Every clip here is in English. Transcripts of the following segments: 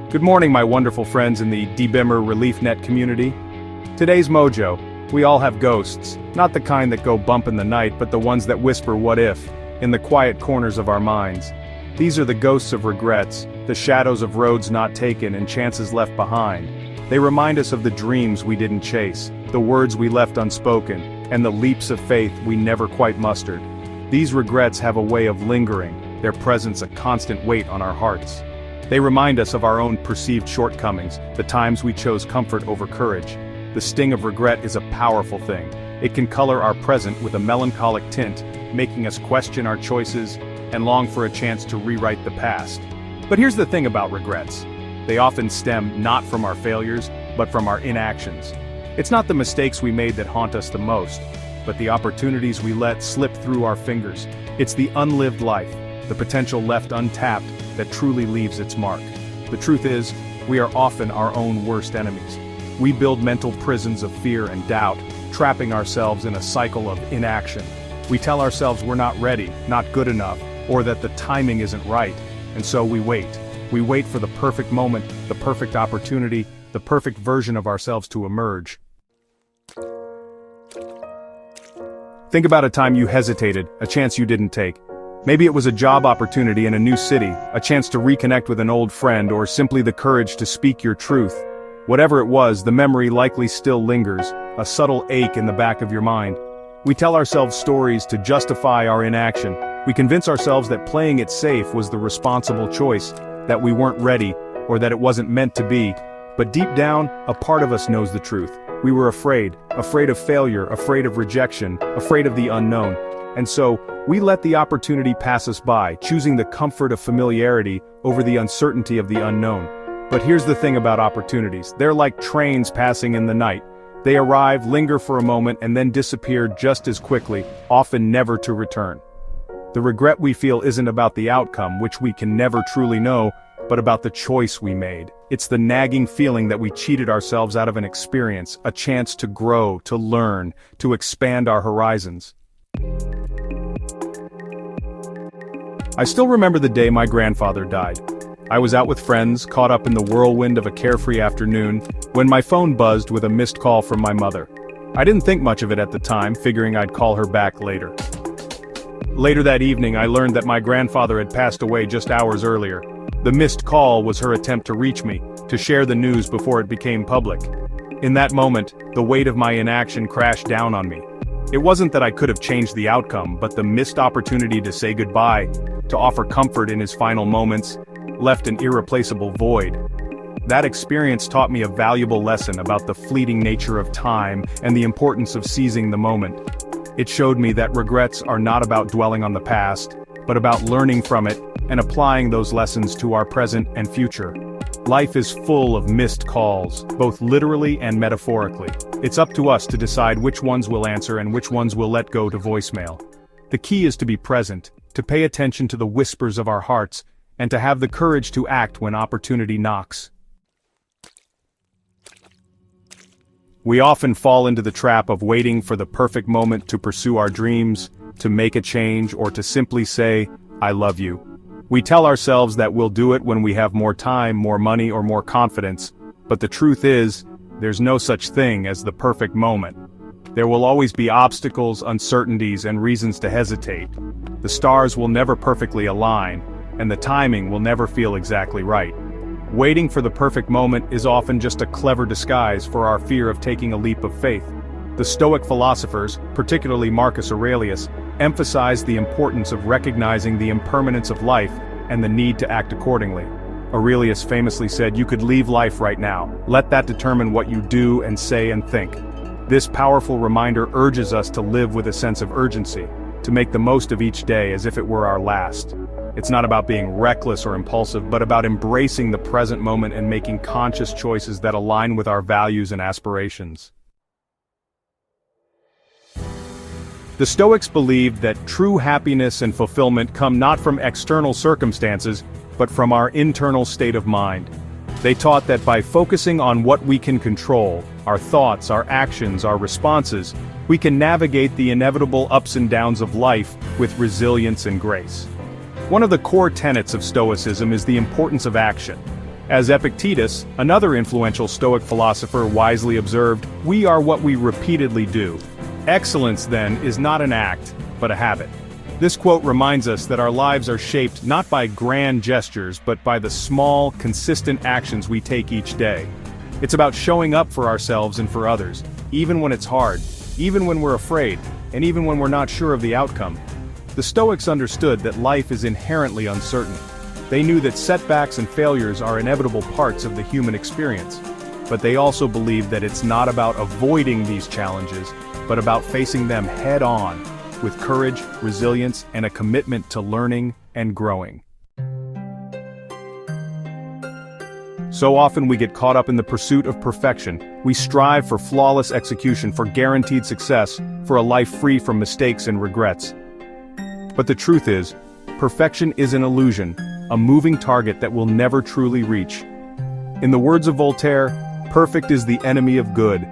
Good morning, my wonderful friends in the Dbimmer Reliefnett community. Today's Mojo. We all have ghosts, not the kind that go bump in the night, but the ones that whisper "what if" in the quiet corners of our minds. These are the ghosts of regrets, the shadows of roads not taken and chances left behind. They remind us of the dreams we didn't chase, the words we left unspoken, and the leaps of faith we never quite mustered. These regrets have a way of lingering, their presence a constant weight on our hearts. They remind us of our own perceived shortcomings, the times we chose comfort over courage. The sting of regret is a powerful thing. It can color our present with a melancholic tint, making us question our choices and long for a chance to rewrite the past. But here's the thing about regrets. They often stem not from our failures, but from our inactions. It's not the mistakes we made that haunt us the most, but the opportunities we let slip through our fingers. It's the unlived life, the potential left untapped, that truly leaves its mark. The truth is, we are often our own worst enemies. We build mental prisons of fear and doubt, trapping ourselves in a cycle of inaction. We tell ourselves we're not ready, not good enough, or that the timing isn't right, and so we wait. We wait for the perfect moment, the perfect opportunity, the perfect version of ourselves to emerge. Think about a time you hesitated, a chance you didn't take. Maybe it was a job opportunity in a new city, a chance to reconnect with an old friend, or simply the courage to speak your truth. Whatever it was, the memory likely still lingers, a subtle ache in the back of your mind. We tell ourselves stories to justify our inaction. We convince ourselves that playing it safe was the responsible choice, that we weren't ready, or that it wasn't meant to be. But deep down, a part of us knows the truth. We were afraid of failure, afraid of rejection, afraid of the unknown. And so, we let the opportunity pass us by, choosing the comfort of familiarity over the uncertainty of the unknown. But here's the thing about opportunities. They're like trains passing in the night. They arrive, linger for a moment, and then disappear just as quickly, often never to return. The regret we feel isn't about the outcome, which we can never truly know, but about the choice we made. It's the nagging feeling that we cheated ourselves out of an experience, a chance to grow, to learn, to expand our horizons. I still remember the day my grandfather died. I was out with friends, caught up in the whirlwind of a carefree afternoon, when my phone buzzed with a missed call from my mother. I didn't think much of it at the time, figuring I'd call her back later. Later that evening, I learned that my grandfather had passed away just hours earlier. The missed call was her attempt to reach me, to share the news before it became public. In that moment, the weight of my inaction crashed down on me. It wasn't that I could have changed the outcome, but the missed opportunity to say goodbye, to offer comfort in his final moments, left an irreplaceable void. That experience taught me a valuable lesson about the fleeting nature of time and the importance of seizing the moment. It showed me that regrets are not about dwelling on the past, but about learning from it and applying those lessons to our present and future. Life is full of missed calls, both literally and metaphorically. It's up to us to decide which ones we'll answer and which ones we'll let go to voicemail. The key is to be present, to pay attention to the whispers of our hearts, and to have the courage to act when opportunity knocks. We often fall into the trap of waiting for the perfect moment to pursue our dreams, to make a change, or to simply say, "I love you." We tell ourselves that we'll do it when we have more time, more money, or more confidence, but the truth is, there's no such thing as the perfect moment. There will always be obstacles, uncertainties, and reasons to hesitate. The stars will never perfectly align, and the timing will never feel exactly right. Waiting for the perfect moment is often just a clever disguise for our fear of taking a leap of faith. The Stoic philosophers, particularly Marcus Aurelius, emphasized the importance of recognizing the impermanence of life and the need to act accordingly. Aurelius famously said, "You could leave life right now. Let that determine what you do and say and think." This powerful reminder urges us to live with a sense of urgency, to make the most of each day as if it were our last. It's not about being reckless or impulsive, but about embracing the present moment and making conscious choices that align with our values and aspirations. The Stoics believed that true happiness and fulfillment come not from external circumstances, but from our internal state of mind. They taught that by focusing on what we can control, our thoughts, our actions, our responses, we can navigate the inevitable ups and downs of life with resilience and grace. One of the core tenets of Stoicism is the importance of action. As Epictetus, another influential Stoic philosopher, wisely observed, "We are what we repeatedly do." Excellence, then, is not an act, but a habit. This quote reminds us that our lives are shaped not by grand gestures but by the small, consistent actions we take each day. It's about showing up for ourselves and for others, even when it's hard, even when we're afraid, and even when we're not sure of the outcome. The Stoics understood that life is inherently uncertain. They knew that setbacks and failures are inevitable parts of the human experience. But they also believed that it's not about avoiding these challenges, but about facing them head-on, with courage, resilience, and a commitment to learning and growing. So often we get caught up in the pursuit of perfection. We strive for flawless execution, for guaranteed success, for a life free from mistakes and regrets. But the truth is, perfection is an illusion, a moving target that we'll never truly reach. In the words of Voltaire, "Perfect is the enemy of good."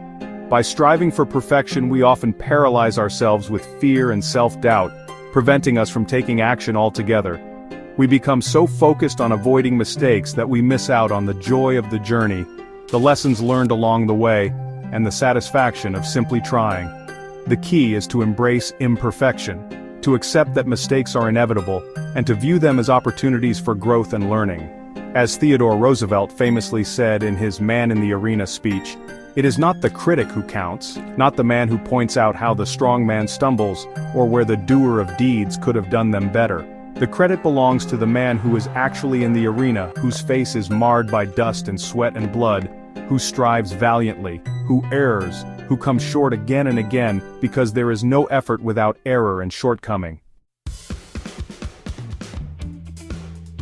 By striving for perfection, we often paralyze ourselves with fear and self-doubt, preventing us from taking action altogether. We become so focused on avoiding mistakes that we miss out on the joy of the journey, the lessons learned along the way, and the satisfaction of simply trying. The key is to embrace imperfection, to accept that mistakes are inevitable, and to view them as opportunities for growth and learning. As Theodore Roosevelt famously said in his Man in the Arena speech, "It is not the critic who counts, not the man who points out how the strong man stumbles, or where the doer of deeds could have done them better. The credit belongs to the man who is actually in the arena, whose face is marred by dust and sweat and blood, who strives valiantly, who errs, who comes short again and again, because there is no effort without error and shortcoming."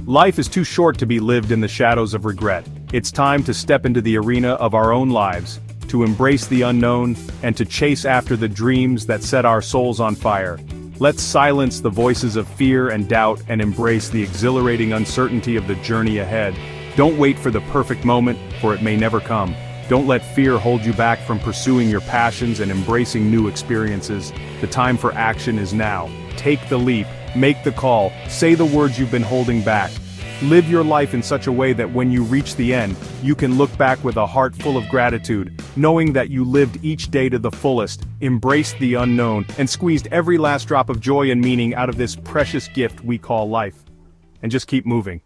Life is too short to be lived in the shadows of regret. It's time to step into the arena of our own lives, to embrace the unknown, and to chase after the dreams that set our souls on fire. Let's silence the voices of fear and doubt and embrace the exhilarating uncertainty of the journey ahead. Don't wait for the perfect moment, for it may never come. Don't let fear hold you back from pursuing your passions and embracing new experiences. The time for action is now. Take the leap, make the call, say the words you've been holding back. Live your life in such a way that when you reach the end, you can look back with a heart full of gratitude, knowing that you lived each day to the fullest, embraced the unknown, and squeezed every last drop of joy and meaning out of this precious gift we call life. And just keep moving.